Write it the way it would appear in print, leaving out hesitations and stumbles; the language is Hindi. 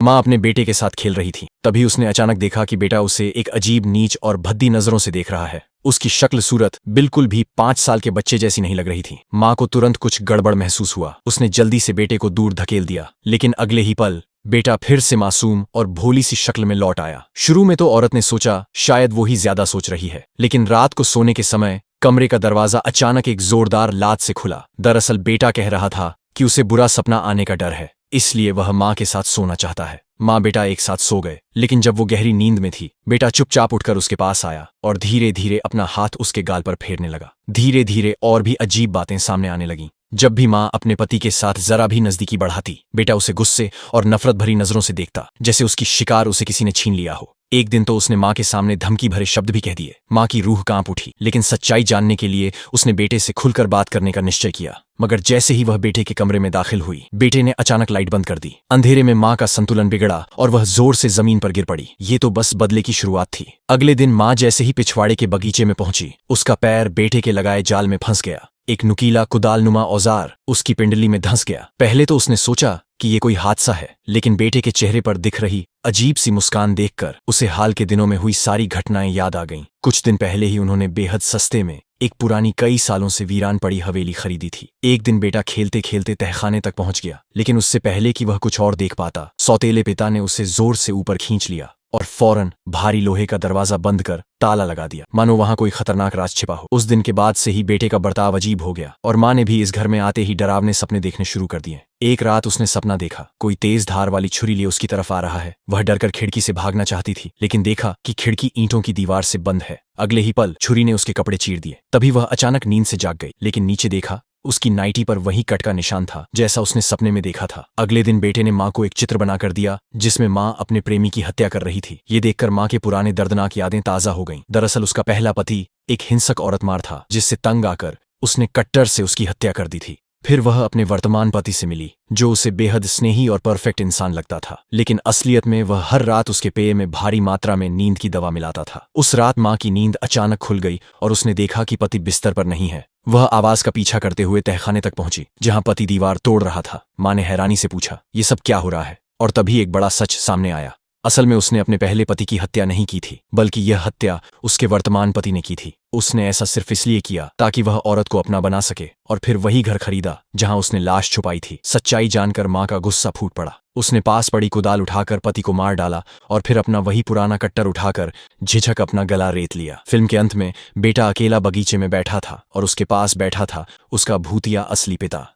माँ अपने बेटे के साथ खेल रही थी। तभी उसने अचानक देखा कि बेटा उसे एक अजीब नीच और भद्दी नजरों से देख रहा है। उसकी शक्ल सूरत बिल्कुल भी 5 साल के बच्चे जैसी नहीं लग रही थी। माँ को तुरंत कुछ गड़बड़ महसूस हुआ। उसने जल्दी से बेटे को दूर धकेल दिया, लेकिन अगले ही पल बेटा फिर से मासूम और भोली सी शक्ल में लौट आया। शुरू में तो औरत ने सोचा शायद वो ही ज्यादा सोच रही है, लेकिन रात को सोने के समय कमरे का दरवाजा अचानक एक जोरदार लात से खुला। दरअसल बेटा कह रहा था कि उसे बुरा सपना आने का डर है, इसलिए वह माँ के साथ सोना चाहता है। माँ बेटा एक साथ सो गए, लेकिन जब वो गहरी नींद में थी, बेटा चुपचाप उठकर उसके पास आया और धीरे धीरे अपना हाथ उसके गाल पर फेरने लगा। धीरे धीरे और भी अजीब बातें सामने आने लगीं। जब भी माँ अपने पति के साथ जरा भी नजदीकी बढ़ाती, बेटा उसे गुस्से और नफरत भरी नजरों से देखता, जैसे उसकी शिकार उसे किसी ने छीन लिया हो। एक दिन तो उसने माँ के सामने धमकी भरे शब्द भी कह दिए। माँ की रूह कांप उठी, लेकिन सच्चाई जानने के लिए उसने बेटे से खुलकर बात करने का निश्चय किया। मगर जैसे ही वह बेटे के कमरे में दाखिल हुई, बेटे ने अचानक लाइट बंद कर दी। अंधेरे में माँ का संतुलन बिगड़ा और वह जोर से जमीन पर गिर पड़ी। ये तो बस बदले की शुरुआत थी। अगले दिन माँ जैसे ही पिछवाड़े के बगीचे में पहुंची, उसका पैर बेटे के लगाए जाल में फंस गया। एक नुकीला कुदालनुमा औजार उसकी पिंडली में धंस गया। पहले तो उसने सोचा कि ये कोई हादसा है, लेकिन बेटे के चेहरे पर दिख रही अजीब सी मुस्कान देखकर उसे हाल के दिनों में हुई सारी घटनाएं याद आ गईं। कुछ दिन पहले ही उन्होंने बेहद सस्ते में एक पुरानी कई सालों से वीरान पड़ी हवेली खरीदी थी। एक दिन बेटा खेलते खेलते तहखाने तक पहुंच गया, लेकिन उससे पहले कि वह कुछ और देख पाता, सौतेले पिता ने उसे जोर से ऊपर खींच लिया और फौरन भारी लोहे का दरवाजा बंद कर ताला लगा दिया, मानो वहां कोई खतरनाक राज छिपा हो। उस दिन के बाद से ही बेटे का बर्ताव अजीब हो गया और माँ ने भी इस घर में आते ही डरावने सपने देखने शुरू कर दिए। एक रात उसने सपना देखा, कोई तेज धार वाली छुरी लिए उसकी तरफ आ रहा है। वह डरकर खिड़की से भागना चाहती थी, लेकिन देखा कि खिड़की ईंटों की दीवार से बंद है। अगले ही पल छुरी ने उसके कपड़े चीर दिए। तभी वह अचानक नींद से जाग गई, लेकिन नीचे देखा उसकी नाइटी पर वही कट का निशान था जैसा उसने सपने में देखा था। अगले दिन बेटे ने माँ को एक चित्र बनाकर दिया जिसमें माँ अपने प्रेमी की हत्या कर रही थी। ये देखकर माँ के पुराने दर्दनाक यादें ताजा हो गईं। दरअसल उसका पहला पति एक हिंसक औरत मार था, जिससे तंग आकर उसने कट्टर से उसकी हत्या कर दी थी। फिर वह अपने वर्तमान पति से मिली, जो उसे बेहद स्नेही और परफेक्ट इंसान लगता था, लेकिन असलियत में वह हर रात उसके पेय में भारी मात्रा में नींद की दवा मिलाता था। उस रात माँ की नींद अचानक खुल गई और उसने देखा कि पति बिस्तर पर नहीं है। वह आवाज का पीछा करते हुए तहखाने तक पहुंची, जहां पति दीवार तोड़ रहा था। माँ ने हैरानी से पूछा, ये सब क्या हो रहा है? और तभी एक बड़ा सच सामने आया। असल में उसने अपने पहले पति की हत्या नहीं की थी, बल्कि यह हत्या उसके वर्तमान पति ने की थी। उसने ऐसा सिर्फ इसलिए किया ताकि वह औरत को अपना बना सके और फिर वही घर खरीदा जहां उसने लाश छुपाई थी। सच्चाई जानकर माँ का गुस्सा फूट पड़ा। उसने पास पड़ी कुदाल उठाकर पति को मार डाला और फिर अपना वही पुराना कट्टर उठाकर झिझक अपना गला रेत लिया। फिल्म के अंत में बेटा अकेला बगीचे में बैठा था और उसके पास बैठा था उसका भूतिया असली पिता।